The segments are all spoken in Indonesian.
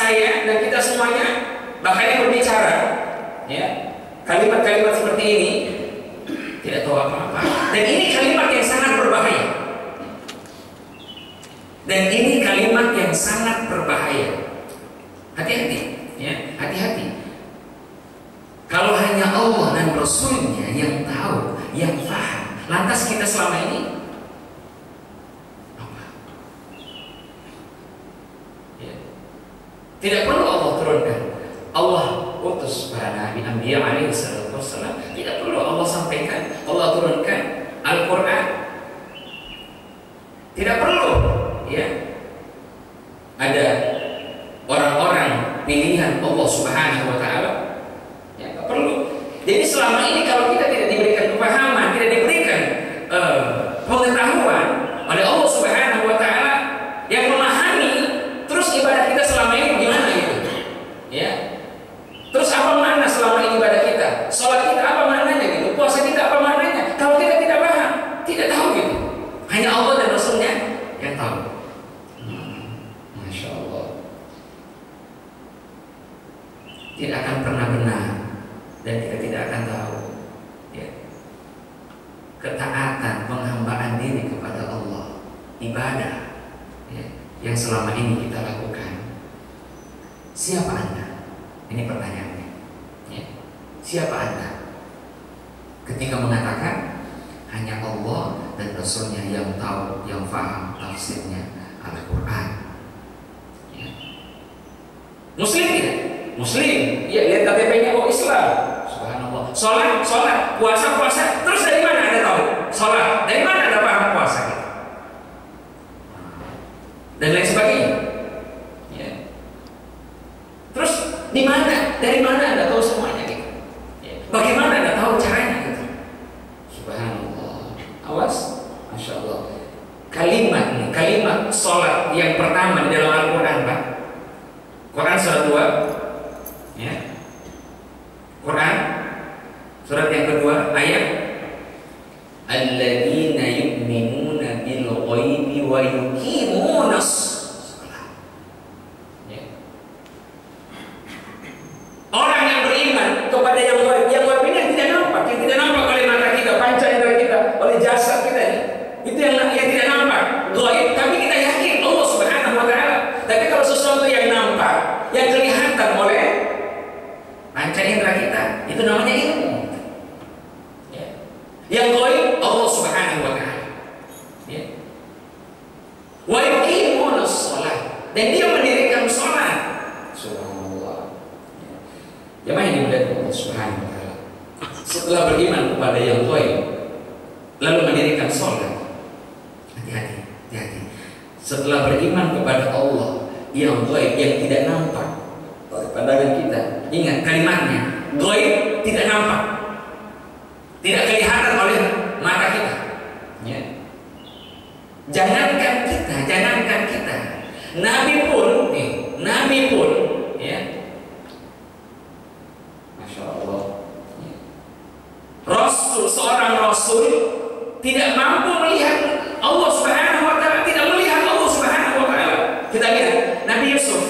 saya dan kita semuanya, bahkan yang berbicara, ya, kalimat-kalimat seperti ini tidak tahu apa-apa. Dan ini kalimat yang sangat berbahaya. Dan ini kalimat yang sangat berbahaya. Hati-hati, ya, hati-hati. Kalau hanya Allah dan Rasulnya yang tahu, yang paham, lantas kita selama ini apa? Ya. Tidak perlu Allah turunkan. Allah utus para nabi, anbiya alaihi salatu wassalam. Tidak perlu Allah sampaikan, Allah turunkan Al-Quran. Tidak perlu, ya, ada orang-orang pilihan Allah Subhanahu wa Ta'ala. Ya, nggak perlu. Jadi selama ini kalau kita tidak diberikan kepahaman, tidak diberikan pengetahuan oleh Allah Subhanahu wa Ta'ala yang memahami, terus ibadah kita selama ini bagaimana gitu? Ya. Terus apa makna selama ini ibadah kita? Salat kita apa maknanya gitu? Puasa kita apa maknanya? Kalau kita tidak paham, tidak tahu gitu. Hanya Allah dan Rasulnya yang tahu. Masya Allah. Tidak akan pernah benar dan kita tidak akan tahu, ya, ketaatan, penghambaan diri kepada Allah, ibadah, ya, yang selama ini kita lakukan. Siapa Anda? Ini pertanyaannya, ya. Siapa Anda ketika mengatakan hanya Allah dan Rasulnya yang tahu, yang faham tafsirnya Al-Quran, ya. Muslim tidak? Muslim, ya, lihat KTP-nya, oh Islam, subhanallah. Sholat, puasa, terus dari mana Anda tahu? Sholat, dari mana Anda paham puasa gitu? Dan lain sebagainya, ya. Terus di mana? Dari mana Anda tahu semuanya gitu? Ya. Bagaimana Anda tahu caranya gitu? Subhanallah. Awas, Masya Allah. Kalimat sholat yang pertama di dalam Al-Quran, Pak. Quran surat 2, ya. Quran surat yang kedua ayat alladzina yu'minuna bil ghaibi wa yuqimunas shalah. Ya. Orang yang beriman kepada yang gaib ini yang tidak nampak oleh mata kita, panca indera kita, oleh jasad kita ini. Itu yang tidak nampak, gaib, tapi kita yakin Allah Subhanahu wa Ta'ala. Tapi kalau sesuatu yang nampak, yang kelihatan oleh panca indera kita, itu namanya ilmu. Ya. Yang gaib Allah Subhanahu wa Ta'ala. Ya. Wa yuqimunas shalah, dan dia mendirikan salat. Subhanallah. Ya. Jemaah yang dimuliakan Allah Subhanahu wa Ta'ala. Setelah beriman kepada yang gaib, lalu mendirikan salat. Hati-hati. Setelah beriman kepada Allah yang gaib, yang tidak nampak oleh pandangan kita. Ingat kalimatnya, gaib tidak nampak, tidak kelihatan oleh mata kita, ya. Jangankan kita, Nabi pun, ya. Masya Allah, ya. Seorang Rasul tidak mampu melihat Allah Subhanahu wa Ta'ala, tidak melihat Allah Subhanahu wa Ta'ala. Kita lihat Nabi Yusuf,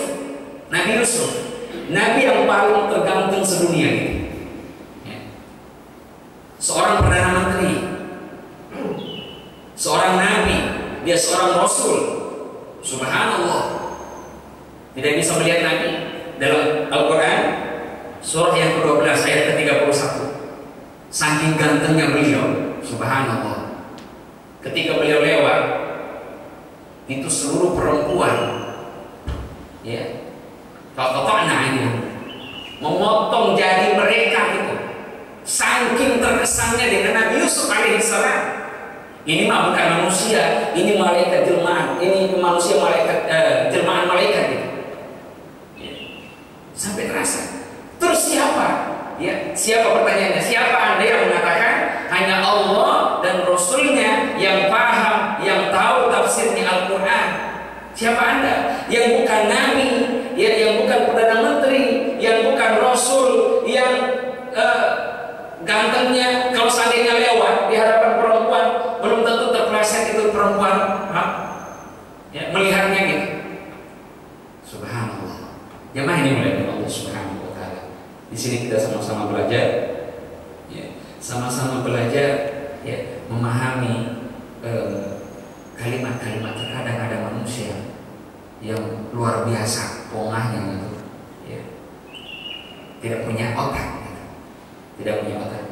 Nabi yang paling tergantung sedunia gitu. Ya. Seorang perdana menteri, seorang nabi, dia seorang rasul. Subhanallah. Tidak bisa melihat Nabi dalam Al-Quran surah yang ke-12 ayat ke-31. Saking gantengnya beliau, subhanallah. Ketika beliau lewat, itu seluruh perempuan, ya, memotong jari mereka gitu. Saking terkesannya dengan Nabi Yusuf alaihissalam. Ini mah bukan manusia, ini malaikat jelmaan, ini manusia malaikat jelmaan malaikat gitu. Ya. Sampai terasa. Terus siapa? Ya, siapa pertanyaannya? Siapa Anda yang mengatakan hanya Allah dan Rasulnya yang paham, yang tahu tafsirnya Al-Quran? Siapa Anda? Yang bukan Nabi, ya, yang bukan Perdana Menteri, yang bukan Rasul, yang gantengnya kalau seandainya lewat di hadapan perempuan belum tentu terpleset itu perempuan, ya, melihatnya gitu. Subhanallah. Jemaah ini mulai dari Allah Subhanahu wa taala. Di sini kita sama-sama belajar, ya, sama-sama belajar, ya, memahami kalimat-kalimat. Terkadang ada manusia yang luar biasa pongahnya gitu, ya, tidak punya otak, gitu. Tidak punya otak.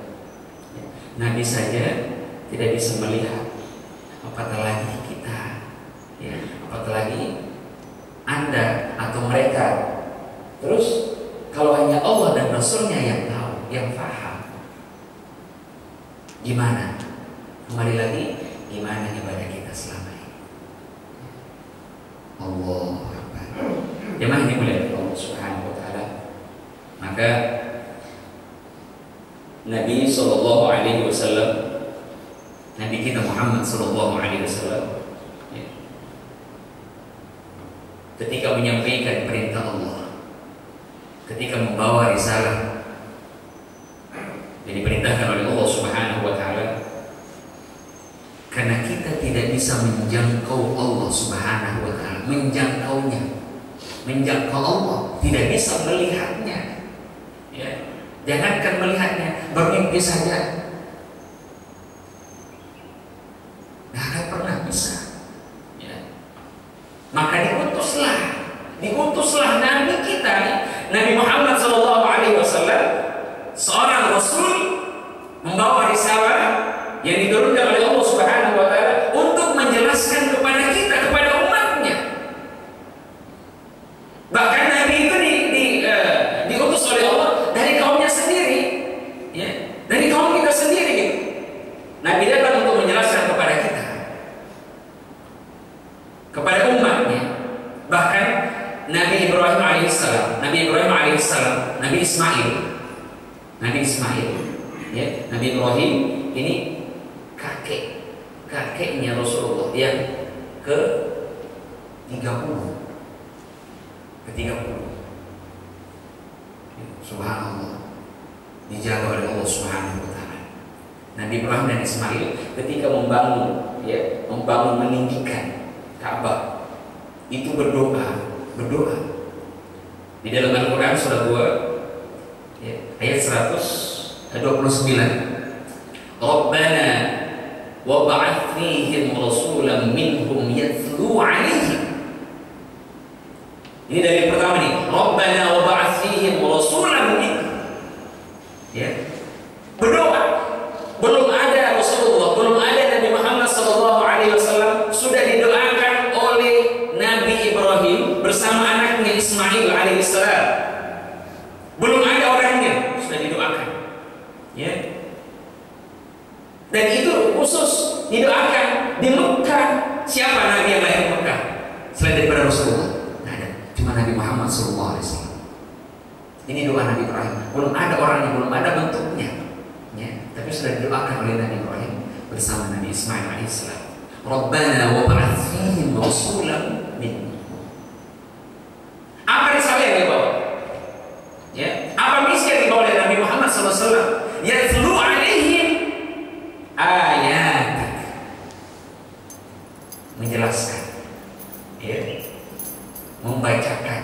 Ya. Nabi saja tidak bisa melihat, apatah lagi kita, ya, apatah lagi Anda atau mereka. Terus kalau hanya Allah dan Rasulnya yang tahu, yang paham, gimana? Kembali lagi, gimana ibadah kita selama ini? Allah Akbar. Jemaah ini mulai dari Allah Subhanahu wa taala. Maka Nabi sallallahu alaihi wasallam, Nabi kita Muhammad sallallahu alaihi wasallam, ya, ketika menyampaikan perintah Allah, ketika membawa risalah yang diperintahkan oleh Allah Subhanahu wa taala, karena kita tidak bisa menjangkau Allah Subhanahu wa taala, menjangkau Allah, tidak bisa melihatnya, ya. Jangankan melihatnya, bermimpi saja nggak akan pernah bisa, ya. Maka diutuslah Nabi kita, Nabi Muhammad SAW, seorang Rasul membawa risalah yang diturunkan oleh Allah Subhanahu wa taala untuk menjelaskan kepada kita, kepada umatnya. Bahkan Nabi itu diutus oleh Allah dari kaumnya sendiri, ya, dari kaum kita sendiri, gitu. Nabi datang untuk menjelaskan kepada kita, kepada umatnya. Bahkan Nabi Ibrahim alaihissalam, Nabi Ismail, ya, Nabi Ibrahim ini kakeknya Rasulullah yang ke-30. Subhanallah, dijaga oleh Allah Subhanahu wa taala. Nabi Ibrahim dan Ismail ketika membangun, ya, meninggikan Ka'bah, itu berdoa. Di dalam Al-Quran surah 2, ya, ayat 129, Rabbana wab'ats fihim rasulan minhum yatlu 'alaihim. Ini dari pertama nih, Rabbana wab'ats fihim rasulan minhum, ya. Berdoa. Belum ada Rasulullah, belum ada Nabi Muhammad SAW, sudah didoakan oleh Nabi Ibrahim bersama anaknya Ismail alaihissalam. Belum ada orangnya, sudah didoakan, ya. Dan itu khusus didoakan di Mekah. Siapa Nabi yang lahir di Mekah selain daripada Rasulullah? Tidak ada, cuma Nabi Muhammad SAW. Ini doa Nabi Ibrahim. Belum ada orangnya, belum ada bentuknya, ya. Tapi sudah didoakan oleh Nabi Ibrahim bersama Nabi Ismail alaihissalam. Rabbana wab'ats fihim rasulan minhum. Apa risalah yang dibawa? Ya, apa misi yang dibawa oleh Nabi Muhammad SAW? Yatlu 'alaihim ayat, menjelaskan, ya, membacakan,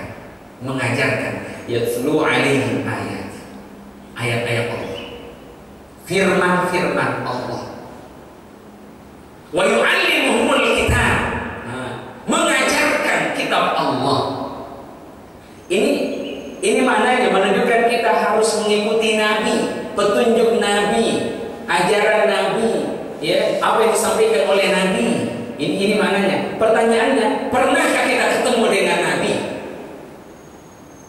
mengajarkan. Yatlu 'alaihim ayat-ayat Allah, firman-firman Allah. Wa yu'allimuhumul kitab, mengajarkan kitab Allah. Ini maknanya menunjukkan kita harus mengikuti Nabi, petunjuk Nabi, ajaran Nabi, ya, apa yang disampaikan oleh Nabi. Ini maknanya. Pertanyaannya, pernahkah kita ketemu dengan Nabi?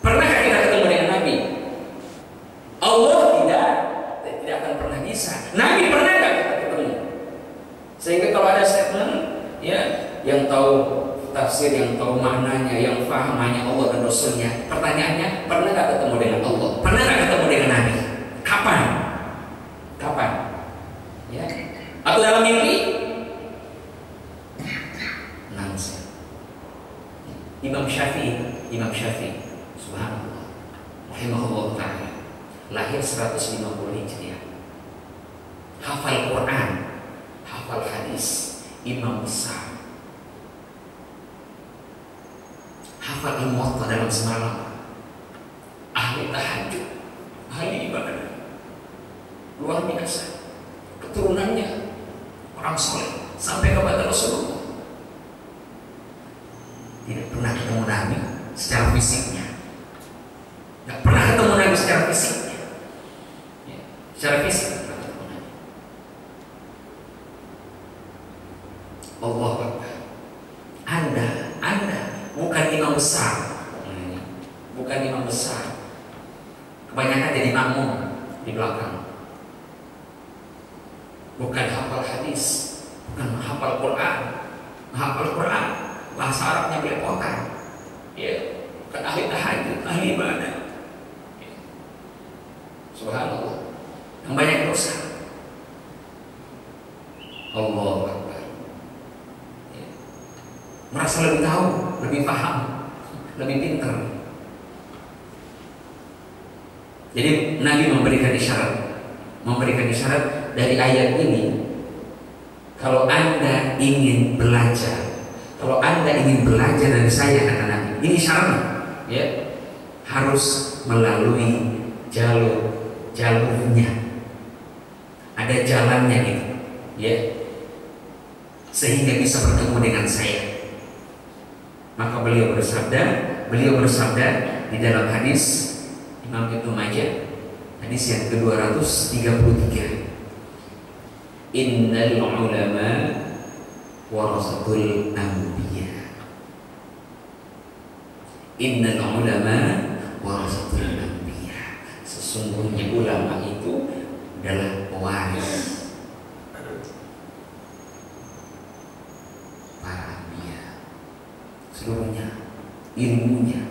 Pernahkah kita ketemu dengan Nabi? Allah tidak akan pernah bisa. Nabi pernah nggak kita ketemu? Sehingga kalau ada statement, ya, yang tahu tafsir, yang tahu maknanya, yang paham hanya Allah dan Rasulnya, pertanyaannya, pernah nggak ketemu dengan Allah? Pernah nggak ketemu dengan Nabi? Kapan? Ya? Atau dalam mimpi? Nangis. Imam Syafi'i, subhanallah, rahimahullah ta'ala, lahir 150 Hijriah, hafal Quran, hafal hadis, imam besar, hafal Al-Muwatta dalam semalam, tahajud, ahli ibadah, luar biasa. Keturunannya orang soleh sampai kepada Rasulullah. Tidak pernah ketemu Nabi secara fisiknya, tidak pernah ketemu Nabi secara fisiknya, ya, secara fisik tidak pernah ketemu Nabi. Allah Akbar. Anda bukan imam besar, bukan imam besar. Kebanyakan jadi makmum di belakang. Bukan hafal hadis, bukan hafal Quran, bahasa Arabnya belepotan, ya, bukan ahli tahajud, ahli ibadah. Ya. Subhanallah, yang banyak dosa. Allah Akbar. Ya. Merasa lebih tahu, lebih paham, lebih pintar. Jadi Nabi memberikan isyarat dari ayat ini. Kalau Anda ingin belajar, dari saya, kata Nabi, ini syaratnya, ya, harus melalui jalurnya, ada jalannya gitu, ya, sehingga bisa bertemu dengan saya. Maka beliau bersabda di dalam hadis Imam Ibnu Majah, hadis yang ke-233, innal ulama warasatul anbiya. Innal ulama warasatul anbiya. Sesungguhnya ulama itu adalah pewaris para anbiya, seluruhnya ilmunya.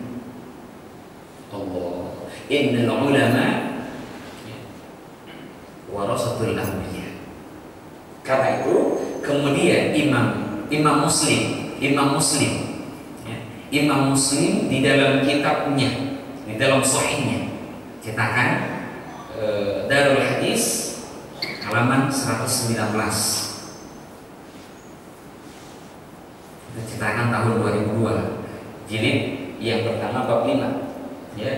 Allah. Innal ulama warasatul anbiya. Karena itu kemudian Imam Muslim di dalam kitabnya, di dalam sahihnya, cetakan Darul Hadis halaman 119, cetakan tahun 2002, jilid yang pertama bab 5. Ya,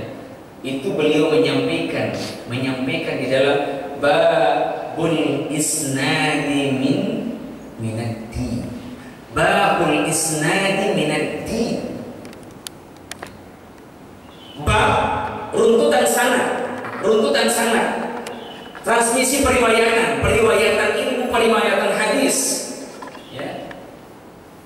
itu beliau menyampaikan di dalam babul isnadi minad-din. Babul isnadi minad-din. Bab runtutan sanad, transmisi periwayatan ilmu, periwayatan hadis, ya,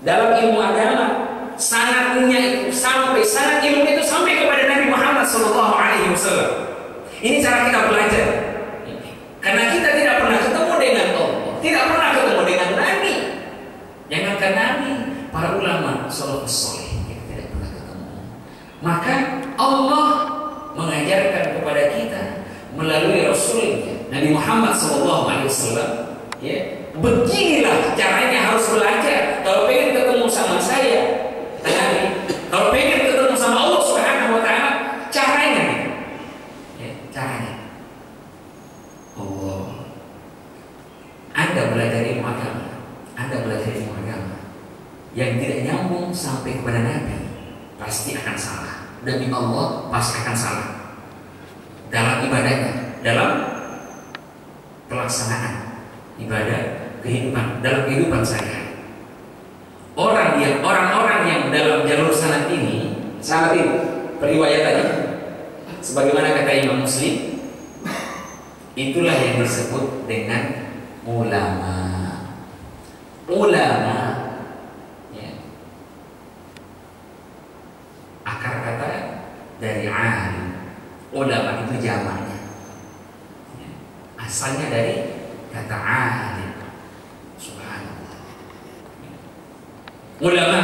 dalam ilmu agama. Sanadnya itu sampai, sanad ilmu itu sampai kepada Nabi Muhammad SAW. Ini cara kita belajar. Karena kita tidak pernah ketemu dengan Allah, tidak pernah ketemu dengan Nabi. Jangankan Nabi, para ulama salafus saleh kita tidak pernah ketemu. Maka Allah mengajarkan kepada kita melalui Rasulnya Nabi Muhammad SAW. Ya, beginilah caranya harus belajar. Kalau pengen ketemu sama saya, kalau pengen ketemu sama Allah Subhanahu wa Ta'ala, caranya, ya, caranya. Allah, Anda belajar ilmu agama yang tidak nyambung sampai kepada Nabi, pasti akan salah. Demi Allah, pasti akan salah dalam ibadahnya, dalam pelaksanaan ibadah dalam kehidupan sehari-hari. Orang-orang yang dalam jalur sanad ini periwayatannya, sebagaimana kata Imam Muslim, itulah yang disebut dengan ulama. Ya. Akar kata dari alim. Ulama itu jamaknya, ya, asalnya dari kata alim. Subhanallah. Ulama,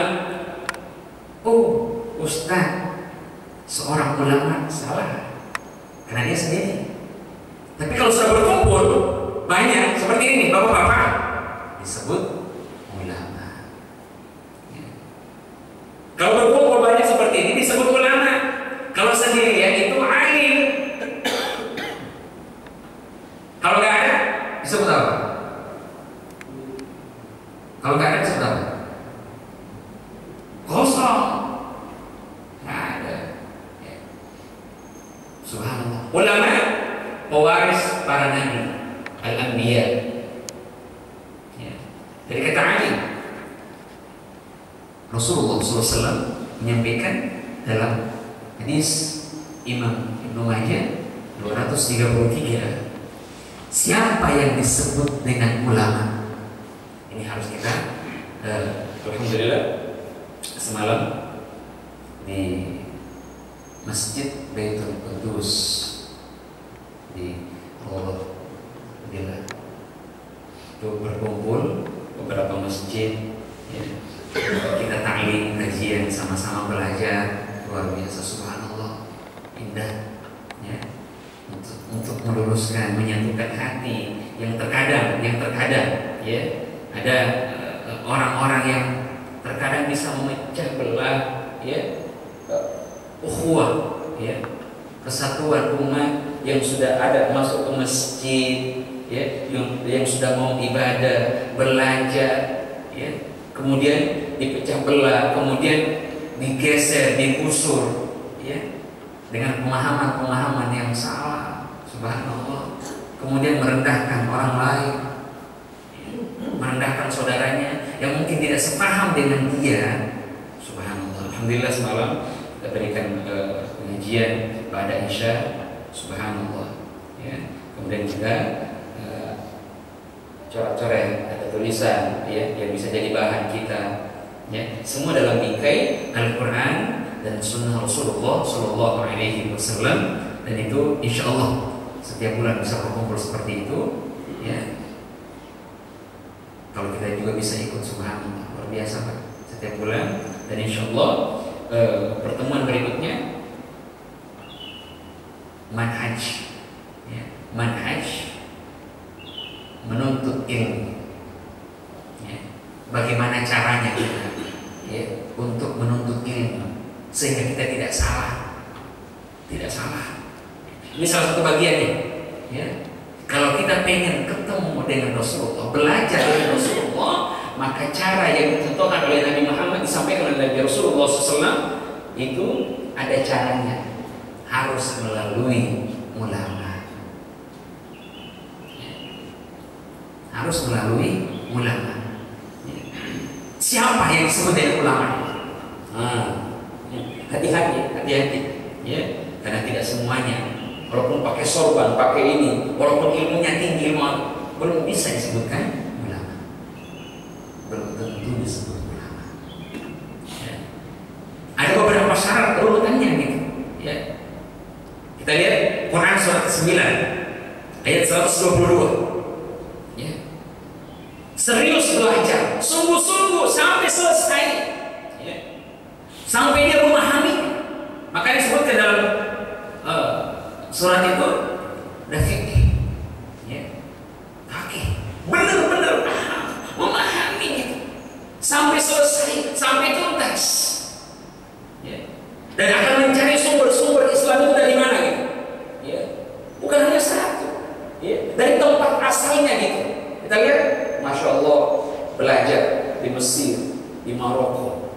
ustaz, seorang ulama salah karena dia sendiri. Tapi kalau sudah berkumpul banyak seperti ini, bapak-bapak, disebut ulama. Ya. Kalau berkumpul banyak seperti ini disebut ulama. Kalau sendirian itu alim. Kalau nggak ada disebut apa? Kalau nggak ada disebut apa? Kosong. Nggak ada. Ya. Subhanallah. Ulama pewaris para nabi, al-anbiya. Ya. Dari kata Ali, Rasulullah SAW menyampaikan dalam hadis Imam Ibnu Majah 233, siapa yang disebut dengan ulama, ini harus kita alhamdulillah semalam di Masjid Baitul Qudus di Alhamdulillah itu berkumpul beberapa masjid, ya. Kita ta'lim, kajian, sama-sama belajar, luar biasa, subhanallah, indah, ya. Untuk meluruskan, menyatukan hati yang terkadang ya ada orang-orang yang terkadang bisa memecah belah, ya, ukhuwah, ya, kesatuan umat yang sudah ada masuk ke masjid, ya, yang sudah mau ibadah, belajar, ya, kemudian dipecah belah, kemudian digeser, digusur, ya, dengan pemahaman-pemahaman yang salah, subhanallah, kemudian merendahkan orang lain, ya, merendahkan saudaranya yang mungkin tidak sepaham dengan dia, subhanallah. Alhamdulillah semalam kita berikan pengajian pada Isya, subhanallah, ya. Kemudian juga coret-coret atau tulisan, ya, yang bisa jadi bahan kita, ya, semua dalam bingkai Al-Quran dan Sunnah Rasulullah Sallallahu Alaihi Wasallam, dan itu insya Allah setiap bulan bisa berkumpul seperti itu, ya. Kalau kita juga bisa ikut, subhanallah, luar biasa Pak, setiap bulan, dan insya Allah pertemuan berikutnya manhaj, ya, manhaj menuntut ilmu, ya. Bagaimana caranya kita, ya, untuk menuntut ilmu sehingga kita tidak salah. Ini salah satu bagiannya, ya. Kalau kita pengen ketemu dengan Rasulullah, belajar dari Rasulullah, maka cara yang ditentukan oleh Nabi Muhammad, disampaikan oleh Nabi Rasulullah SAW, itu ada caranya, harus melalui ulama. Harus melalui ulama. Siapa yang disebut dengan ulama? Hati-hati, ya, karena tidak semuanya, walaupun pakai sorban, pakai ini, walaupun ilmunya tinggi, belum bisa disebutkan ulama. Belum tentu disebut ulama. Ya. Ada beberapa syarat urutannya, gitu, ya. Kita lihat Quran surat 9 ayat 122. Serius belajar, sungguh-sungguh sampai selesai, ya, sampai dia memahami. Maka disebutkan dalam surat itu fikih, ya, fikih, benar-benar paham, memahami, gitu, sampai selesai, sampai tuntas, ya. Dan akan mencari sumber-sumber Islam itu dari mana, gitu, ya. Bukan hanya satu, ya, dari tempat asalnya, gitu. Kita lihat, Masya Allah, belajar di Mesir, di Maroko,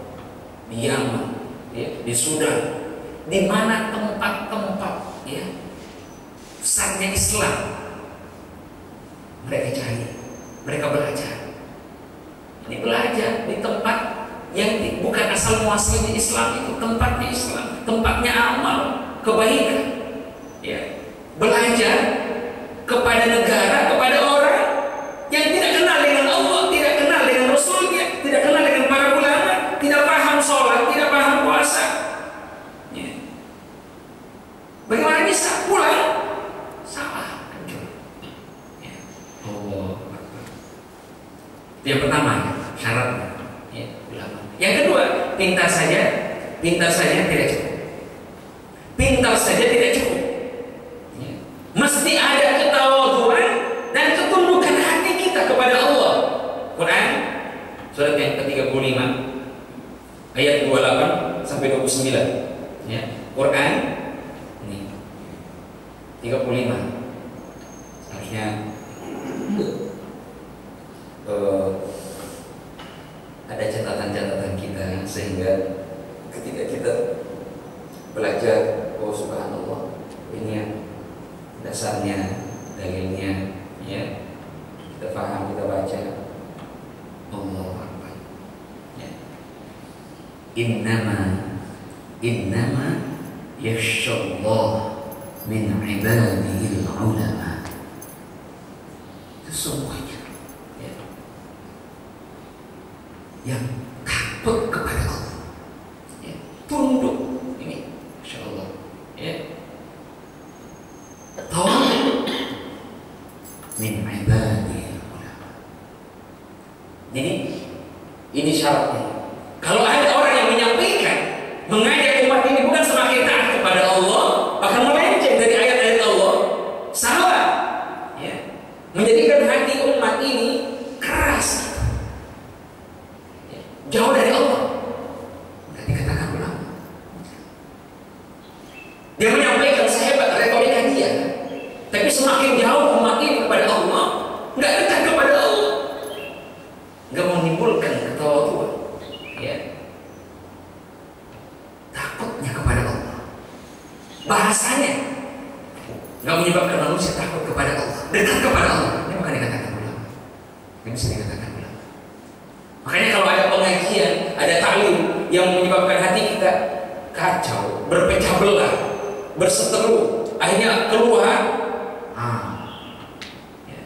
di Yaman, ya, di Sudan, di mana tempat-tempat, ya, besarnya Islam, mereka cari, mereka belajar. Ini belajar di tempat yang bukan asal muasalnya Islam, itu tempatnya Islam, tempatnya amal, kebaikan, ya. Belajar kepada negara, kepada orang yang tidak kenal dengan Allah, tidak kenal dengan Rasulnya, tidak kenal dengan para ulama, tidak paham sholat, tidak paham puasa, ya. Bagaimana bisa pulang? Salah, hancur, ya. Allah. Yang pertama, ya, syaratnya, ya, ulama. Yang kedua, pintar saja tidak cukup. Pintar saja tidak cukup, ya. Mesti ada ketawaduan dan ketundukan hati kita kepada Allah. Quran surat yang ke-35 ayat 28 sampai 29, ya. Quran ini 35. Harusnya ada catatan-catatan kita sehingga ketika kita belajar, oh subhanallah, ini yang dasarnya, dalilnya, ya kita paham, kita baca. Allahu Akbar. Ya. Innama yakhshallah min ibadihi ulama. Sesungguhnya, ya, yang takut kepada Allah, ya, tunduk ini, Masya Allah, ya, tawakal min ibadihi ulama. Jadi ini syaratnya. Kalau ada orang yang menyampaikan, mengajak umat ini bukan semakin taat kepada Allah, bahkan melenceng dari ayat-ayat Allah, salah, ya, menjadikan hati umat ini keras, ya, jauh dari Allah. Tidak dikatakan ulama. Dia menyampaikan sehebat retorika dia, tapi semakin jauh umat ini kepada Allah, nggak dekat kepada Allah, nggak menimbulkan ketawaduan, ya, takutnya kepada Allah. Bahasanya nggak menyebabkan manusia takut kepada Allah, dekat kepada Allah. Ini bukan dikatakan ulama. Ini bisa dikatakan ulama. Makanya kalau ada pengajian, ada taklim yang menyebabkan hati kita kacau, berpecah belah, berseteru, akhirnya keluar, ya,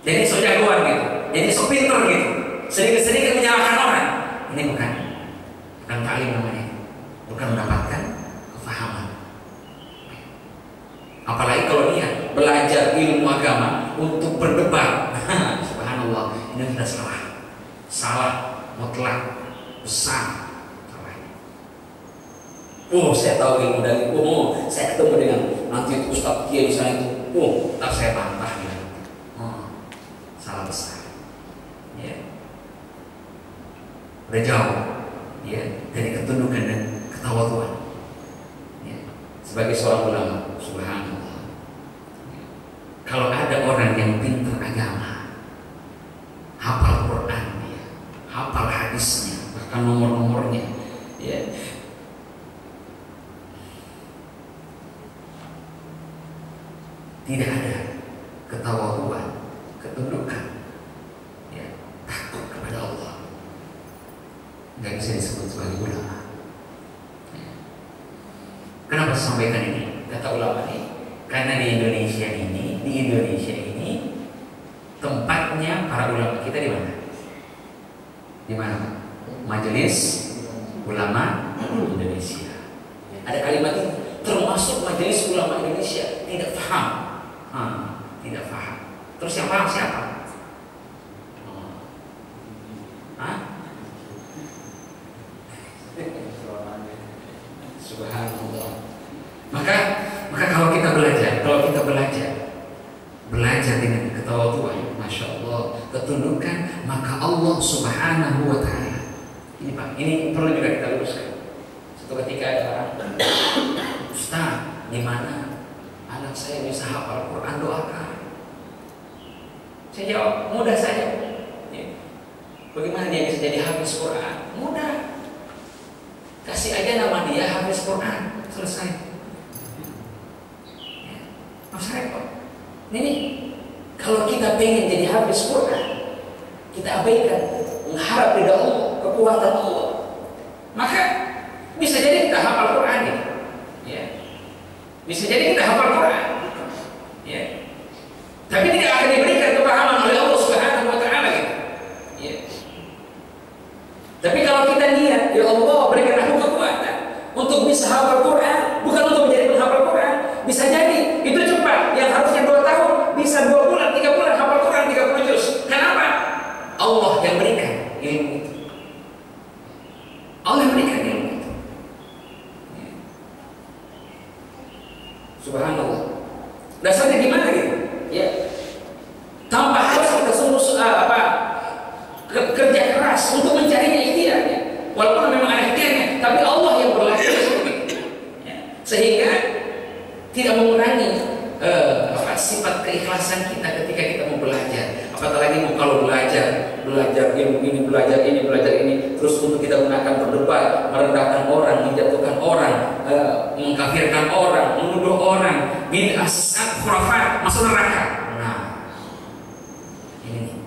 jadi sok jagoan gitu, jadi sok pinter gitu, sedikit-sedikit menyalahkan orang. Ini bukan taklim namanya, bukan mendapatkan kefahaman. Apalagi kalau dia belajar ilmu agama untuk berdebat, subhanallah, ini sudah salah mutlak, besar salahnya. Oh, saya tahu ilmu dari, oh, saya ketemu dengan nanti Ustaz Kia di sana itu, oh, tak saya bantah ya. Oh, salah besar, ya, udah jauh, ya, dari ketundukan dan ketawaduan, ya, sebagai seorang ulama. Subhanallah, ya. Kalau ada orang yang pintar agama, hafal Quran, ya, hafal hadisnya, bahkan nomor-nomornya, ya, tidak ada ketawaduan, ketundukan, ya, takut kepada Allah, nggak bisa disebut sebagai ulama. Ya. Kenapa saya sampaikan ini? Kata ulama ini, karena di Indonesia ini tempatnya para ulama kita di mana? Di mana? Majelis Ulama Indonesia. Ada kalimat ini, termasuk Majelis Ulama Indonesia tidak paham, tidak paham. Terus yang paham siapa? Subhanallah. Maka kalau kita belajar dengan ketawaduan, Masya Allah, ketundukan, maka Allah Subhanahu wa Ta'ala. Ini Pak, ini perlu juga kita luruskan. Suatu ketika ada orang, Ustaz, gimana anak saya bisa hafal Quran, doakan. Saya jawab, mudah saja. Bagaimana dia bisa jadi hafiz Quran? Mudah. Kasih aja nama dia hafiz Quran, selesai. Masa repot? Ini kalau kita pengen jadi hafiz Quran, kita abaikan mengharap ridha Allah, kekuatan Allah, maka bisa jadi kita hafal Quran, ya. Bisa jadi kita hafal Quran, ya. Tapi tidak akan diberikan kepahaman oleh Allah Subhanahu wa Ta'ala, gitu. Ya. Tapi kalau kita niat, ya Allah berikan aku kekuatan untuk bisa hafal Quran, bukan untuk menjadi penghafal Quran. Bisa jadi itu cepat, yang harusnya 2 tahun bisa 2 bulan, 3 bulan hafal Quran 30 juz. Kenapa? Allah yang berikan ilmu itu. Allah yang berikan ilmu itu. Ya. Subhanallah. Dasarnya gimana gitu? Ya. Tanpa harus kita sungguh kerja keras untuk mencarinya ikhtiarnya. Walaupun memang ada ikhtiarnya, tapi Allah yang berlaku. Ya. Sehingga tidak mengurangi sifat keikhlasan kita ketika kita mau belajar. Apalagi mau kalau belajar ilmu ini, belajar ini, terus untuk kita gunakan berdebat, merendahkan orang, menjatuhkan orang, mengkafirkan orang, menuduh orang, bid'ah, sesat, khurafat, masuk neraka. Nah, ini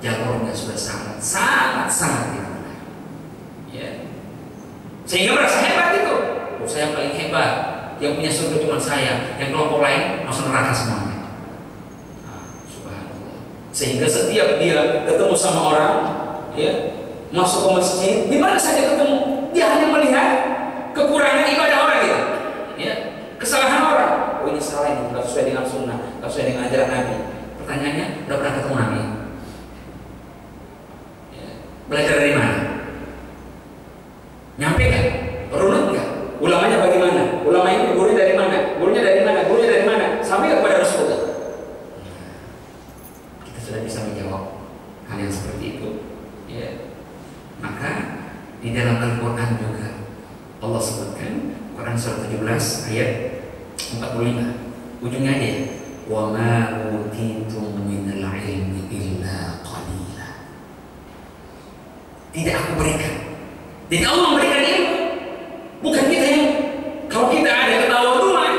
jalurnya sudah sangat benar. Ya. Sehingga merasa hebat itu. Oh, saya paling hebat. Yang punya surga cuma saya, yang kelompok lain masuk neraka semuanya. Sehingga setiap dia ketemu sama orang, ya, masuk ke masjid, di mana saja ketemu, dia hanya melihat kekurangan ibadah orang gitu, ya, kesalahan orang. Oh, ini salah, ini nggak sesuai dengan sunnah, nggak sesuai dengan ajaran Nabi. Pertanyaannya, udah pernah ketemu Nabi? Ya. Belajar dari mana? Nyampe nggak? Runut nggak? Ulamanya bagaimana? Ulama ini gurunya dari mana? Gurunya dari mana? Gurunya dari mana? Sampai kepada Rasulullah. Sudah bisa menjawab hal yang seperti itu, ya. Maka di dalam Al-Quran juga Allah sebutkan, Quran surah 17 ayat 45, ujungnya aja, wa ma utitum minal ilmi illa qalila. Tidak aku berikan. Jadi Allah memberikan ilmu, bukan kita yang, kalau kita ada ketawaduan,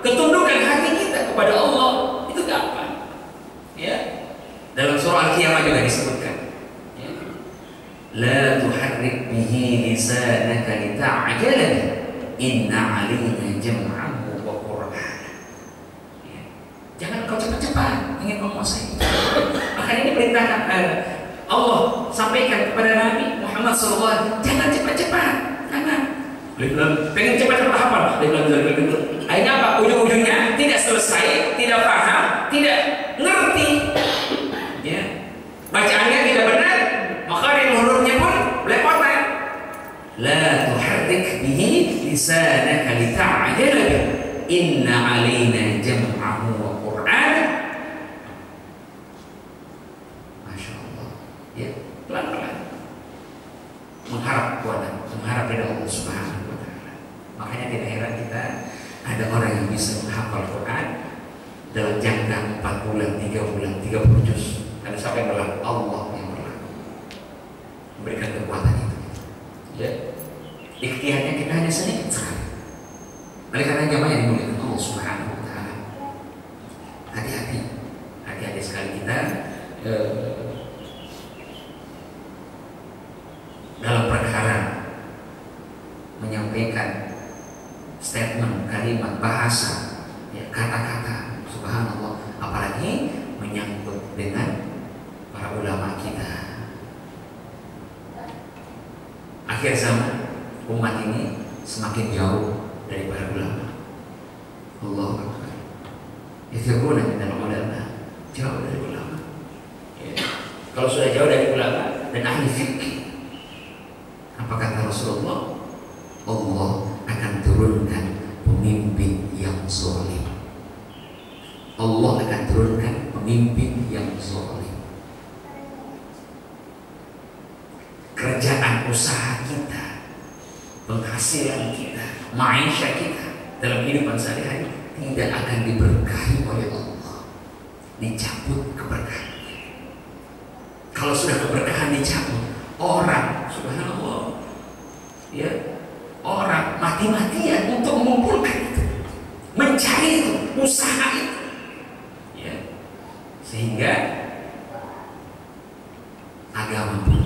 ketundukan hati kita kepada Allah, itu gampang, ya. Dalam surah Al-Qiyamah juga disebutkan, ya. La tuharrik bihi lisanaka lita'jala bihi, inna 'alaina jam'ahu wa qur'ana. Ya. Jangan kau cepat-cepat ingin menguasai. Makanya ini perintahkan Allah sampaikan kepada Nabi Muhammad SAW, jangan cepat-cepat, jangan. Pengen cepat-cepat hafal. Akhirnya apa? Ujung-ujungnya tidak selesai, tidak paham, tidak ngerti. Ya. Bacaannya tidak benar, makharij hurufnya pun belepotan. La tuharrik bihi lisanaka lita'jala bihi, inna 'alaina jam'ahu wa qur'ana. Masya Allah, ya, pelan-pelan mengharap kuatan, mengharap dari Allah Subhanahu wa Ta'ala. Makanya tidak heran kita ada orang yang bisa menghafal Quran dalam jangka 4 bulan, 3 bulan, 30 juz. Karena siapa yang berlaku? Allah yang berlaku, memberikan kekuatan itu, ya. Ikhtiarnya kita hanya sedikit sekali. Oleh karena jamaah yang dimuliakan Allah Subhanahu wa Ta'ala, hati-hati sekali kita dalam perkara menyampaikan statement, kalimat, bahasa, ya, kata-kata. Subhanallah, apalagi menyangkut dengan para ulama kita. Akhir zaman umat ini semakin jauh dari para ulama. Allahu Akbar. Yafiruna minal ulama, jauh dari ulama. Ya. Kalau sudah jauh dari ulama dan ahli fikih, apa kata Rasulullah? Allah akan turunkan pemimpin yang zalim. Allah akan turunkan pemimpin yang zalim. Kerjaan usaha kita, penghasilan kita, maisha kita dalam kehidupan sehari-hari tidak akan diberkahi oleh Allah. Dicabut keberkahannya. Kalau sudah keberkahan dicabut, orang, subhanallah, ya, orang mati-matian untuk mengumpulkan itu, mencari itu, usaha itu, ya. Sehingga agama pun,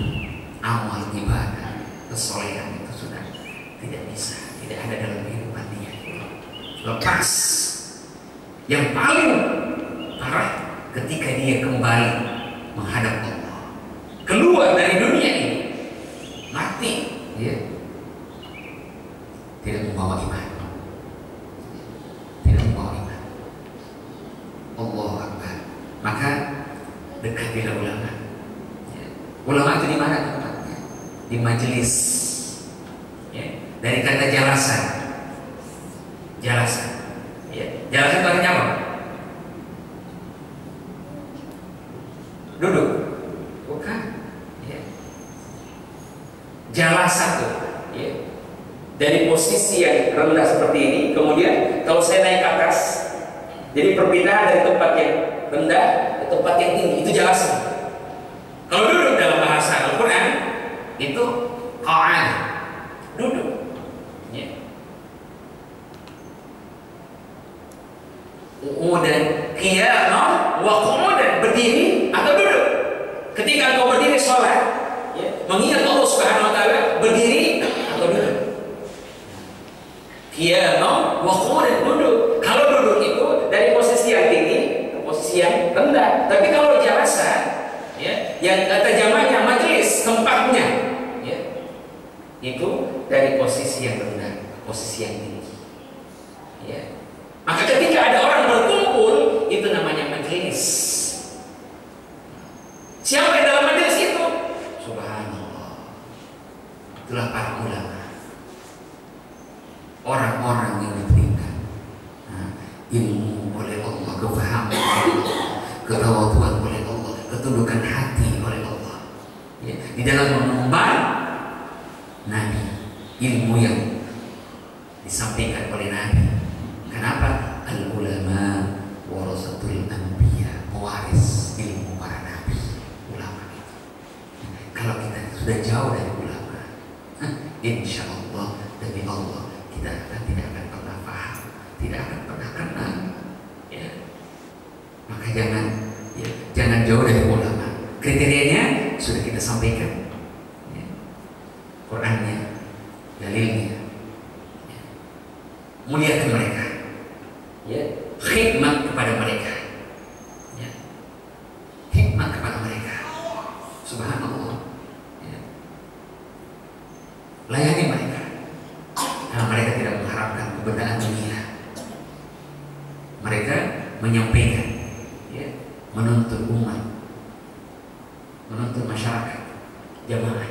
amal ibadah, kesolehan itu sudah tidak bisa, tidak ada dalam kehidupan dia. Lepas. Yang paling parah ketika dia kembali menghadap Allah, keluar dari dunia ini, mati, ya, tidak membawa iman, tidak membawa iman. Allah Akbar. Maka dekatilah ulama. Ya. Ulama itu di mana tempatnya? Di majelis. Ya. Dari kata jalasan, jalasan. Ya. Jalasan itu artinya apa? Duduk. Bukan. Ya. Jalasan itu, ya, dari posisi yang rendah seperti ini, kemudian kalau saya naik ke atas, Jadi perpindahan dari tempat yang rendah ke tempat yang tinggi itu jalasa. Kalau duduk dalam bahasa Al-Quran itu qa'ad, duduk. Ya. Kemudian qiyamah wa qu'udan, berdiri atau duduk. Ketika engkau berdiri sholat, ya, mengingat Allah Subhanahu wa taala, berdiri atau duduk. Qiyamah wa qu'udan, duduk. Kalau duduk itu dari posisi yang tinggi ke posisi yang rendah. Tapi kalau jalasa, ya, yang kata jamaknya majlis, tempatnya, ya, itu dari posisi yang rendah ke posisi yang tinggi. Ya. Maka ketika ada orang berkumpul, itu namanya majlis. Siapa yang dalam majlis itu? Subhanallah. Itulah para ulama, orang-orang yang diberikan ilmu oleh Allah, kefahaman oleh Allah, ketawaduan oleh Allah, ketundukan hati oleh Allah, ya, di dalam mengemban Nabi, ilmu yang disampaikan oleh Nabi. Kenapa? Al-ulama warasatul anbiya, mewaris ilmu para nabi, ulama itu. Kalau kita sudah jauh dari ulama, insya Allah demi Allah kita tidak akan pernah paham, tidak akan pernah kenal. Ya. Maka jangan jauh dari ulama. Kriterianya sudah kita sampaikan, ya. Qurannya, dalilnya, ya. Muliakan mereka, ya. Khidmat kepada mereka, ya. Khidmat kepada mereka. Subhanallah, ya. Layani mereka, karena mereka tidak mengharapkan kebenaran dunia. Mereka menyampaikan, ya, menuntut umat, menuntut masyarakat, jamaah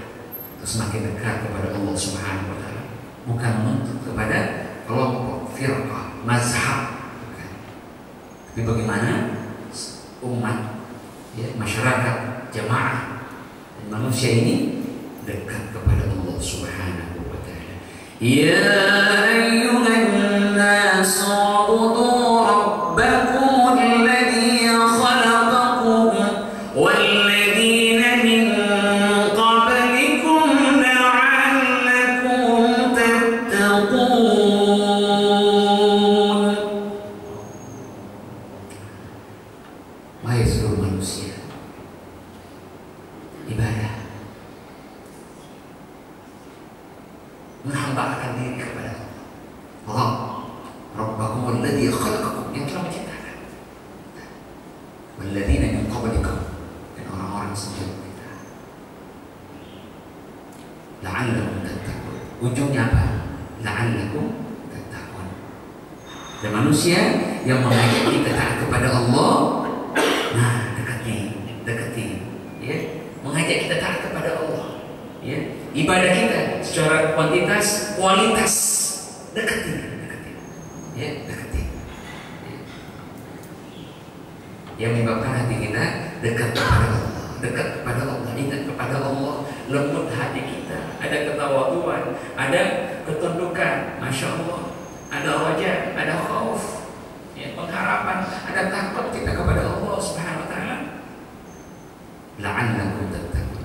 untuk semakin dekat kepada Allah Subhanahu wa taala, bukan menuntut kepada kelompok, firqah, mazhab. Bukan. Tapi bagaimana umat, ya, masyarakat, jamaah dan manusia ini dekat kepada Allah Subhanahu wa taala. Ya ayyuhan nas ubudu rabbakum alladhi khalaqakum walladzina min qablikum la'allakum tattaqun. Wahai seluruh manusia, ibadah, menghambakan diri kepada Allah. Rabbakum alladhi khalaqakum, yang telah menciptakan, walladzina min qablikum, dan orang-orang sebelum kita, la'allakum tattaqun. Ujungnya apa? La'allakum tattaqun. Dan manusia yang mengajak kita taat kepada Allah, nah, dekati, ya, mengajak kita taat kepada Allah, ya. Ibadah kita secara kuantitas, kualitas, dekati, ya, dekati, ya. Yang menyebabkan hati kita dekat kepada Allah, dekat kepada Allah, ingat kepada Allah, lembut hati kita, ada ketawaduan, ada ketundukan, masya Allah, ada raja, ada khauf, ya, pengharapan, ada takut kita kepada Allah Subhanahu wa taala. La'allakum tattaqun.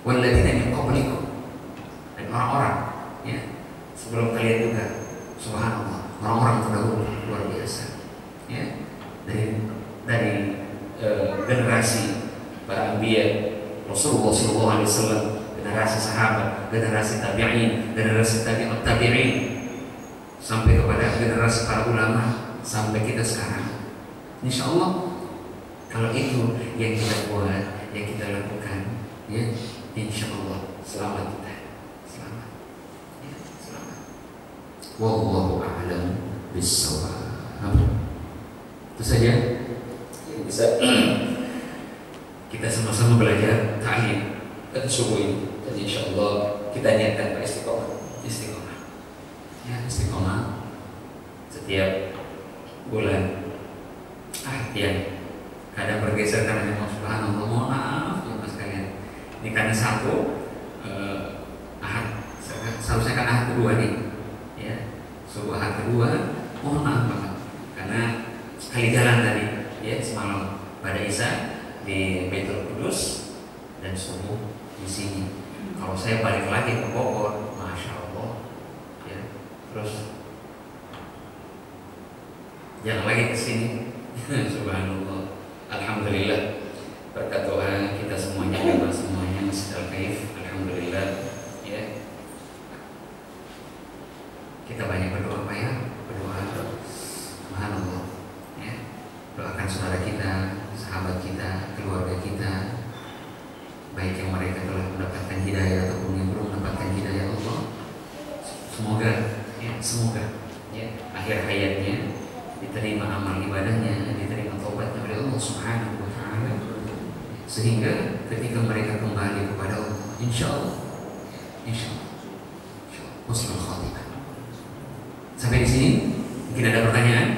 Walladzina min qablikum, dan orang-orang, ya, sebelum kalian juga, subhanallah, orang-orang terdahulu luar biasa, ya, dari generasi para anbiya, Rasulullah SAW, generasi sahabat, generasi tabi'in, generasi tabi'in, sampai kepada generasi para ulama, sampai kita sekarang. Insya Allah, kalau itu yang kita buat, yang kita lakukan, ya, insya Allah selamat kita, selamat, ya, selamat. Wallahu a'lam bissawab. Itu saja yang bisa kita sama-sama belajar ta'lim dan subuh ini. Dan insya Allah kita niatkan istiqomah, ya, istiqomah setiap bulan. Ya, kadang bergeser karena memang subhanallah, mohon maaf ya mas kalian. Ini karena satu ahad, seharusnya kan ahad kedua nih, ya, subuh ahad kedua, mohon maaf banget karena sekali jalan tadi ya semalam pada Isya di Baitul Kudus dan subuh di sini. Kalau saya balik lagi ke Bogor, masya Allah, ya, terus jalan lagi ke sini, subhanallah, alhamdulillah, berkat doa kita semuanya, kita semuanya masih al-kaif, alhamdulillah, ya. Kita banyak berdoa Pak ya, berdoa, subhanallah, ya, doakan saudara kita, sahabat kita, keluarga kita, baik yang mereka telah mendapatkan hidayah ataupun yang belum mendapatkan hidayah Allah. Semoga ya, akhir hayatnya diterima amal ibadahnya, diterima taubatnya oleh Allah Subhanahu wa taala, sehingga ketika mereka kembali kepada Allah, insyaallah husnul khatimah. Sampai di sini mungkin ada pertanyaan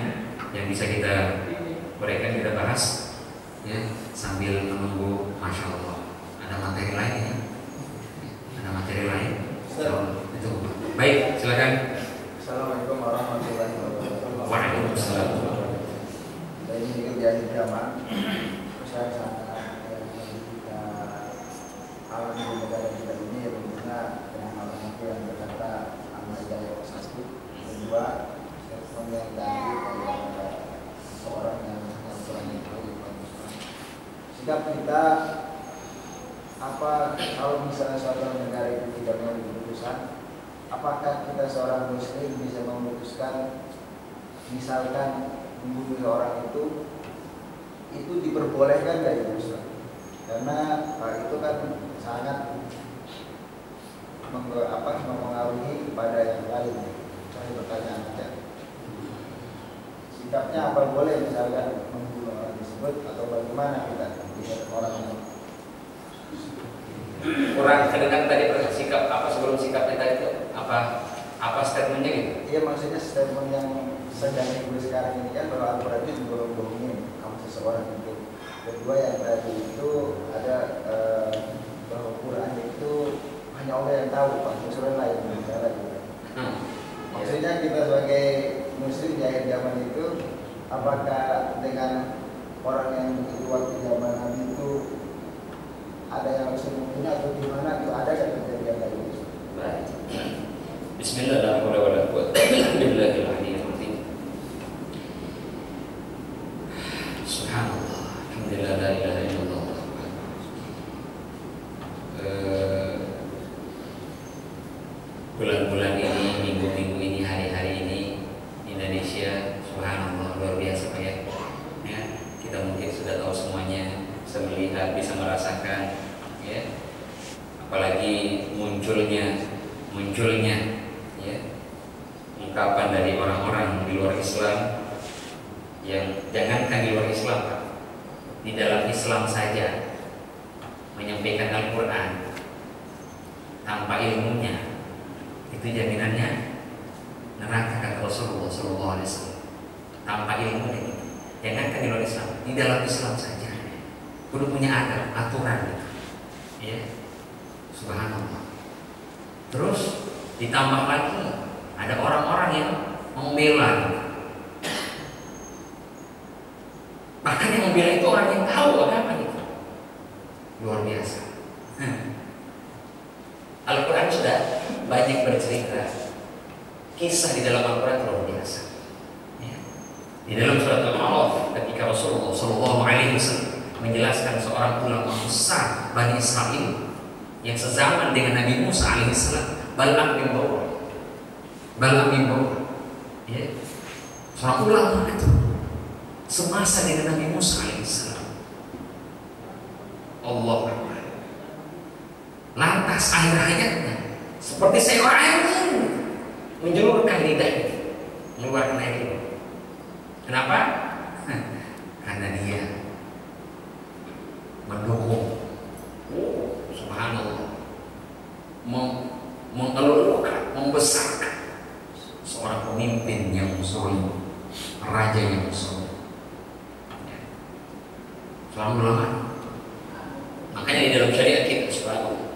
yang bisa kita berikan, kita bahas ya sambil menunggu. Masya Allah, ada materi lain ya? Ada materi lain? Itu baik, silakan. Assalamualaikum warahmatullahi wabarakatuh. Waalaikumsalam. Saya ini kerja di Jaman. Saya sangat kita alami di negara kita ini tentunya dengan orang yang berkata amal hidayah satu, kedua statement yang tadi pada seorang yang kurang tahu sikap kita apa kalau misalnya suatu negara itu tidak mengambil keputusan, apakah kita seorang muslim bisa memutuskan misalkan membunuh orang itu diperbolehkan dari Islam? Karena itu kan sangat mempengaruhi kepada yang lain. Saya bertanya aja, sikapnya apa boleh misalkan membunuh orang tersebut atau bagaimana kita lihat orang yang Kurang terdengar tadi sikap apa sebelum sikapnya tadi itu apa statementnya gitu? Iya, maksudnya statement yang sedang ditulis sekarang ini kan bahwa Al-Quran itu membohongin kamu seseorang itu. Kedua yang tadi itu ada bahwa Quran itu hanya Allah yang tahu, Pak Muslim lain bicara juga. Maksudnya kita sebagai muslim di akhir zaman itu, apakah dengan orang yang begitu waktu zaman Nabi itu ada yang harus mempunyai atau gimana, itu ada yang kejadian kayak gitu? Baik. Bismillahirrahmanirrahim. Subhanallah, alhamdulillah, la ilaha illallah. Bulan-bulan ini, minggu-minggu ini, hari-hari ini Indonesia, subhanallah, luar biasa Pak ya. Ya, kita mungkin sudah tahu semuanya, bisa melihat, bisa merasakan, ya. Apalagi munculnya ya ungkapan dari orang-orang di luar Islam, yang jangankan di luar Islam, di dalam Islam saja menyampaikan Al-Quran tanpa ilmunya, itu jaminannya neraka, kata Rasulullah SAW. Tanpa ilmunya, jangankan di luar Islam, di dalam Islam saja kudu punya adab, aturan gitu. Ya, subhanallah. Terus ditambah lagi ada orang-orang yang membela gitu. Bahkan yang membela itu orang yang tahu agama itu. Luar biasa. Al-Quran sudah banyak bercerita kisah di dalam Al-Quran luar biasa. Ya. Di dalam surat Al-A'raf ketika Rasulullah SAW menjelaskan seorang ulama besar Bani Israel yang sezaman dengan Nabi Musa alaihissalam, Bal'am bin Bawar, ya, seorang ulama itu semasa dengan Nabi Musa alaihissalam. Allah Akbar. Lantas akhir hayatnya seperti seekor angin menjulurkan lidahnya, mengeluarkan air liur. Kenapa? Karena dia mendukung, subhanallah, mengeluarkan, membesarkan seorang pemimpin yang zalim, raja yang zalim. Seorang ulama. Makanya di dalam syariat kita, subhanallah,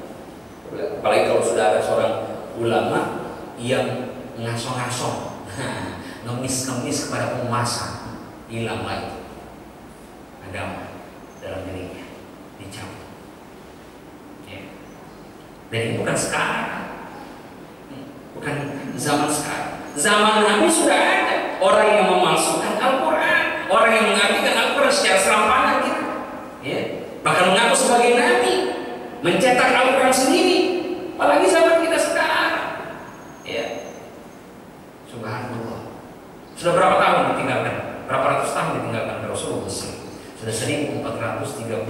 apalagi kalau sudah ada seorang ulama yang ngaso-ngaso, ngemis-ngemis kepada penguasa, hilanglah itu agama dalam dirinya, dicabut. Ya. Dan ini bukan sekarang, bukan zaman sekarang. Zaman Nabi sudah ada orang yang memalsukan Al-Quran, orang yang mengartikan Al-Quran secara serampangan gitu. Ya. Bahkan mengaku sebagai Nabi, mencetak Al-Quran sendiri. Apalagi zaman kita sekarang. Ya. Subhanallah. Sudah berapa tahun ditinggalkan? Berapa ratus tahun ditinggalkan Rasulullah? Sudah 1438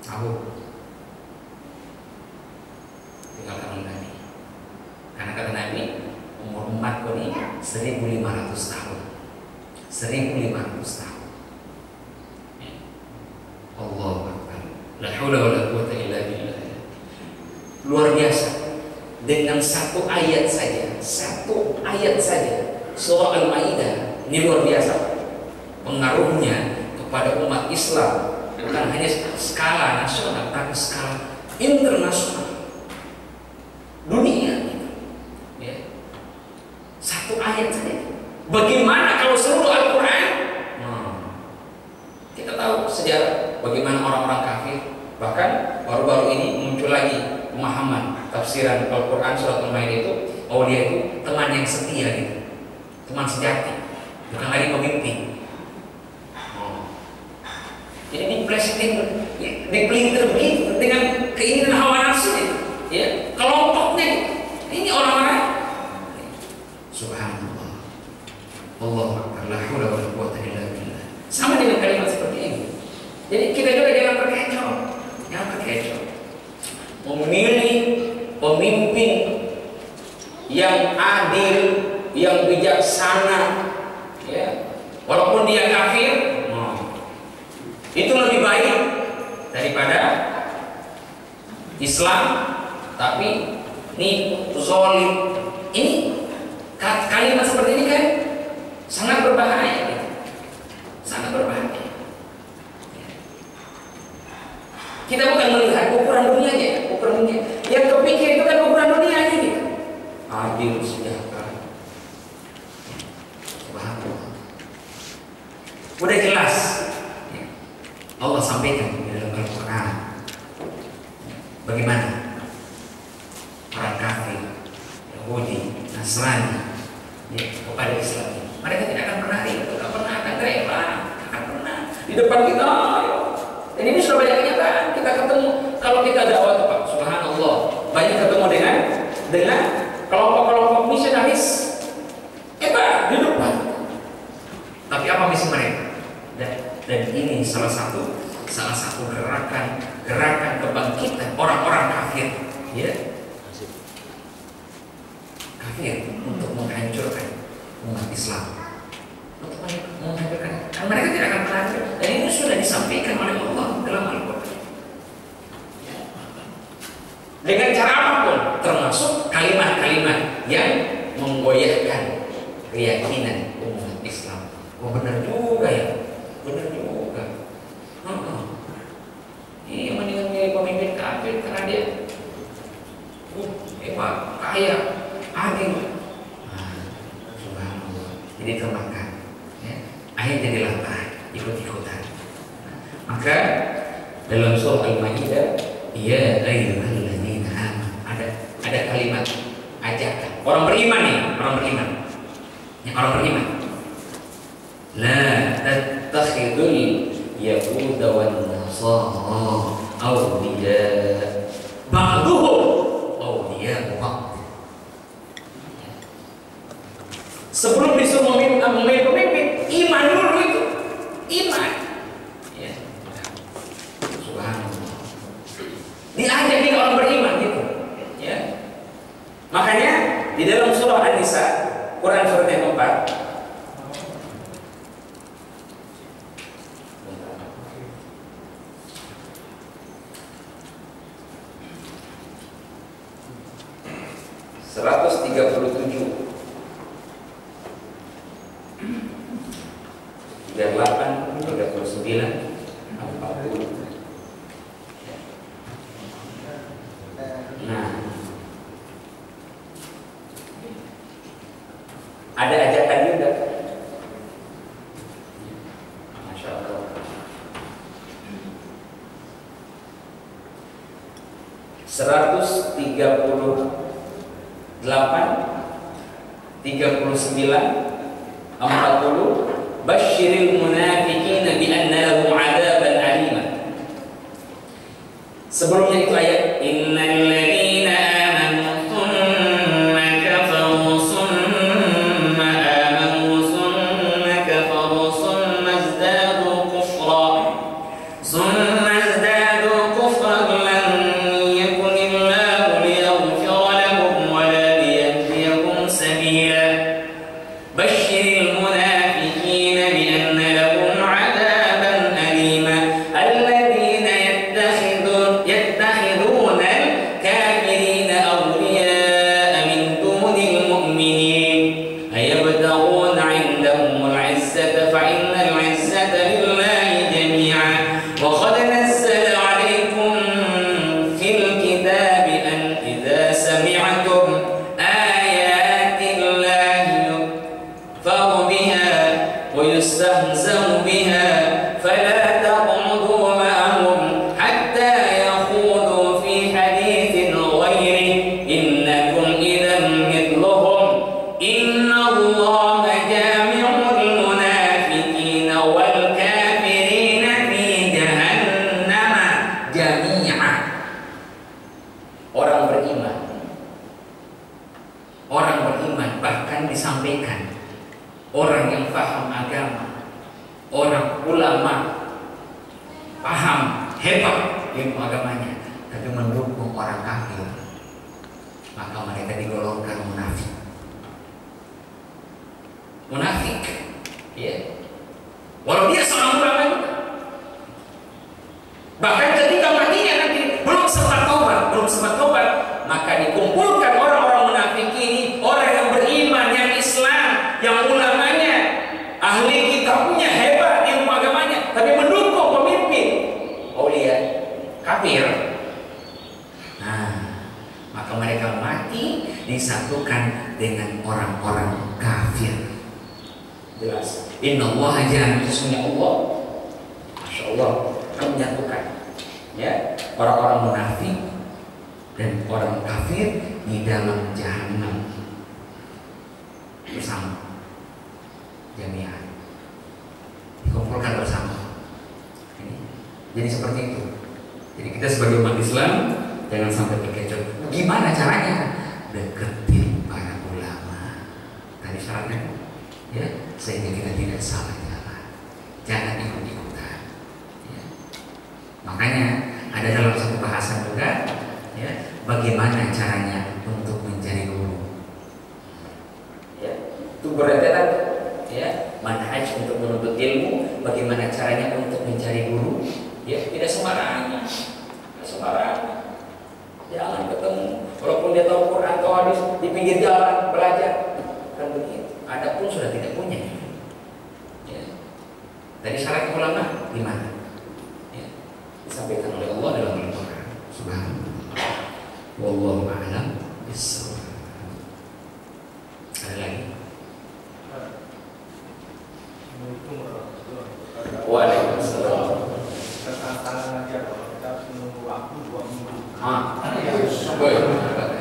tahun tinggalkan oleh Nabi. Karena kata Nabi, umur umatku ini 1500 tahun. 1500 tahun. Allahu Akbar. La haula wala quwwata illa billah. Luar biasa. Dengan satu ayat saja surah Al-Maidah ini luar biasa pengaruhnya kepada umat Islam, bukan hanya skala nasional tapi skala internasional dunia. Ya. Satu ayat saja. Bagaimana kalau seluruh Al-Quran? Kita tahu sejarah bagaimana orang-orang kafir, bahkan baru-baru ini muncul lagi pemahaman tafsiran Al-Quran surat Al-Maidah itu, aulia itu teman yang setia gitu, teman sejati, bukan lagi pemimpin. Jadi dipelintir begitu dengan keinginan hawa nafsu itu, ya, kelompoknya gitu. Ini orang-orang. Subhanallah. Allahu Akbar. La haula wala quwwata illa billah. Sama dengan kalimat seperti ini. Jadi kita juga jangan terkecoh, memilih pemimpin yang adil, yang bijaksana, ya, walaupun dia kafir, itu lebih baik daripada Islam tapi ini zalim. Ini kalimat seperti ini kan sangat berbahaya, gitu. Sangat berbahaya. Kita bukan melihat ukuran dunianya, ukuran dunia. Yang kepikir itu kan ukuran dunia ini. Adil, sejahtera. Subhanallah. Udah jelas. Allah sampaikan di dalam Al-Quran bagaimana orang kafir, Yahudi, Nasrani, ya, kepada Islam. Mereka tidak akan pernah ribut, tidak pernah akan rela, akan pernah di depan kita. Dan ini sudah banyak kenyataan. Kita ketemu kalau kita dakwah, Pak, subhanallah, banyak ketemu dengan kelompok-kelompok misionaris hebat di depan. Tapi apa misi mereka? Dan ini salah satu gerakan kebangkitan orang-orang kafir, ya, kafir untuk menghancurkan umat Islam, untuk menghancurkan. Dan mereka tidak akan berhancur. Dan ini sudah disampaikan oleh Allah dalam Al-Quran. Dengan cara apapun, termasuk kalimat-kalimat yang menggoyahkan keyakinan umat Islam. Oh, benar juga ya. Benar juga. Ini mendingan milih pemimpin kafir karena dia hebat, kaya, adil. Subhanallah. Jadi termakan. Ya. Akhirnya jadi latah, ikut-ikutan. Maka dalam surah Al-Maidah, ya ayyuhalladzina amanu, ada kalimat ajakan. Orang beriman nih, orang beriman. Ya, orang beriman. La tattakhidul yahuda wan nasara awliya ba'duhum awliya ba'd. Sebelum disuruh memilih pemimpin, iman dulu itu. Iman. Ya. Subhanallah. Diajakin orang beriman gitu. Ya. Makanya di dalam surah An-Nisa, Quran surat yang keempat, ada ajakan juga 40, Basyiril munafiqina bi anna lahum 'adaban 'alima. Sebelumnya itu ayat innal ladzina amanu tsumma kafaru tsumma amanu tsumma kafaru tsumma izdadu kufran lan yakunillahu liyaghfira lahum wa la liyahdiyahum sabila. Basyiril munafiqina bi anna lahum 'adaban 'alima alladzina yattakhiduna al-kafirina awliya'a min dunil mu'minin ayabtaghuna 'indahumul 'izzata fa innal 'izzata lillahi jami'a wa qad nazzala 'alaykum fil kitabi an idza sami'tum ويستهزأ بها فلا تقعدوا معهم حتى يخوضوا في حديث غيره إنكم إذا مثلهم إن الله جامع المنافقين والكافرين في جهنم جميعا. Orang beriman bahkan disampaikan orang yang paham agama, orang ulama, paham, hebat ilmu agamanya, tapi mendukung orang kafir, maka mereka digolongkan munafik. Munafik, ya. Walau dia seorang ulama juga. Bahkan ketika matinya nanti belum sempat tobat, maka dikumpulkan orang-orang munafik ini, orang yang beriman, yang Islam, yang ulamanya, ahli kitabnya, hebat ilmu agamanya, tapi mendukung pemimpin aulia kafir. Nah, maka mereka mati disatukan dengan orang-orang kafir. Jelas. Innallaha jami'un, sesungguhnya Allah, Masya Allah, akan menyatukan ya orang-orang munafik dan orang kafir di dalam jahanam bersama. Jami'an dikumpulkan bersama. Jadi seperti itu. Jadi kita sebagai umat Islam jangan sampai terkecoh. Gimana caranya? Deketin para ulama. Tadi syaratnya, ya, sehingga kita tidak salah jalan. Jangan ikut-ikutan. Ya. Makanya ada dalam satu bahasan juga, ya, bagaimana caranya untuk mencari guru. Ya, itu berbeda. Ya, manhaj untuk menuntut ilmu, bagaimana caranya untuk mencari guru, ya, tidak sembarangan, jangan ketemu, walaupun dia tahu Quran atau hadis di pinggir jalan belajar, kan begitu. Ada pun sudah tidak punya. Ya. Dari syarat ulama gimana? Ya. Disampaikan oleh Allah dalam Al-Quran. Subhanallah. Wallahu a'lam bishawab. Ada lagi? Waalaikumsalam. Tantangan aja kalau kita harus menunggu waktu 2 minggu.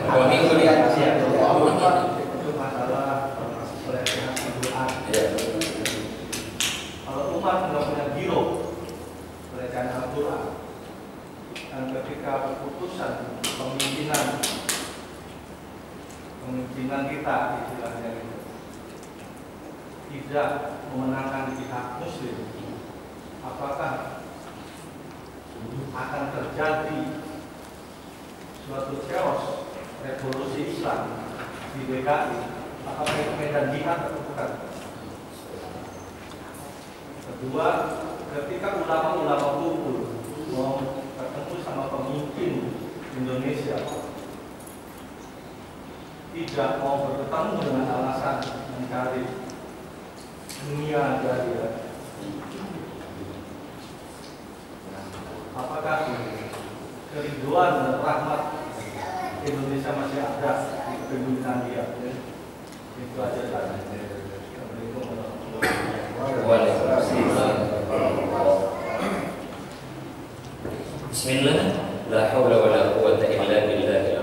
Dua minggu dia. Itu masalah pelatihan Al-Quran. Kalau umat nggak punya biro pelatihan Al-Quran, dan ketika keputusan pemimpinan kita istilahnya itu tidak memenangkan pihak Muslim, apakah akan terjadi suatu chaos revolusi Islam di DKI? Apakah itu medan jihad atau bukan? Kedua, ketika ulama-ulama kumpul mau ketemu sama pemimpin Indonesia, tidak mau bertemu dengan alasan mencari dunia dari apakah keriduan dan rahmat Indonesia masih ada di kepemimpinan dia? Itu aja tadi. Bismillah, la haula wa la quwwata illa billah.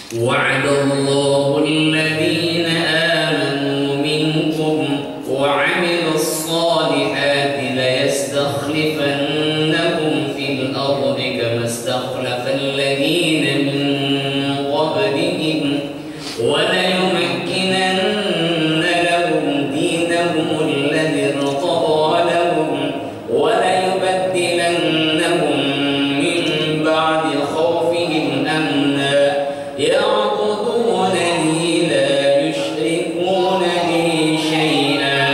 Wa'adallahu alladhina amanu minkum wa 'amilus solihati la yastakhlifannahum fil ardi kama istakhlafa alladhina min qablihim wa la yumakkinanna lahum dinahum alladhi irtada lahum wa la yubaddilannahum min ba'di khawfihim amna يعبدونني لا يشركون بي شيئا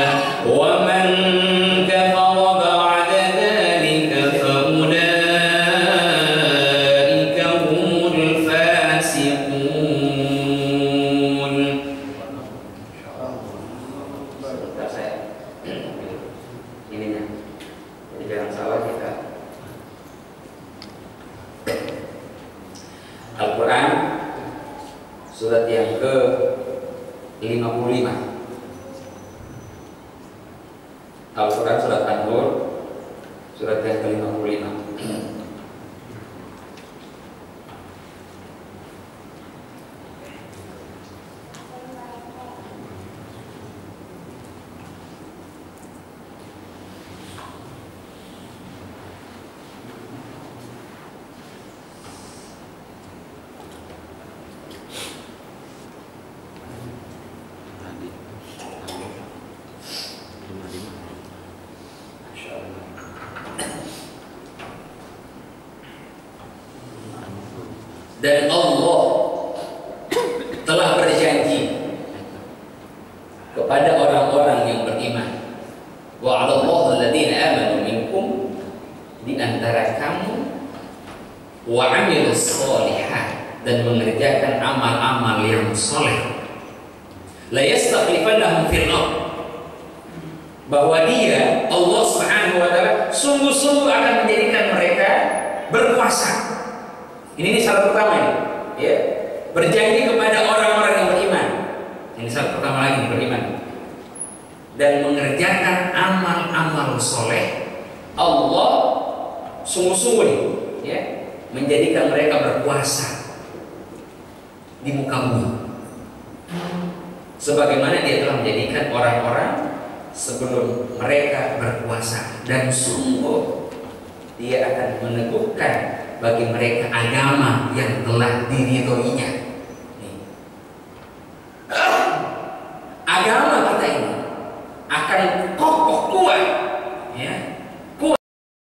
ومن كفر بعد ذلك فأولئك هم الفاسقون. Ininya, jadi jangan salah kita. Al-Quran surat yang ke-55. Al-Quran surat An-Nur surat yang ke-55. Dan Allah telah berjanji kepada orang-orang yang beriman, wa'adallahu alladhina amanu minkum, di antara kamu, wa 'amilus sholihat, dan mengerjakan amal-amal yang soleh, la yastakhlifannahum fil ardh, bahwa Dia Allah Subhanahu wa taala sungguh-sungguh akan menjadikan mereka berkuasa. Ini syarat pertama ini, ya. Berjanji kepada orang-orang yang beriman. Ini syarat pertama lagi, beriman. Dan mengerjakan amal-amal soleh. Allah sungguh-sungguh nih, ya, menjadikan mereka berkuasa di muka bumi. Sebagaimana Dia telah menjadikan orang-orang sebelum mereka berkuasa, dan sungguh Dia akan meneguhkan bagi mereka agama yang telah diridhoinya. Agama kita ini akan kokoh kuat, ya,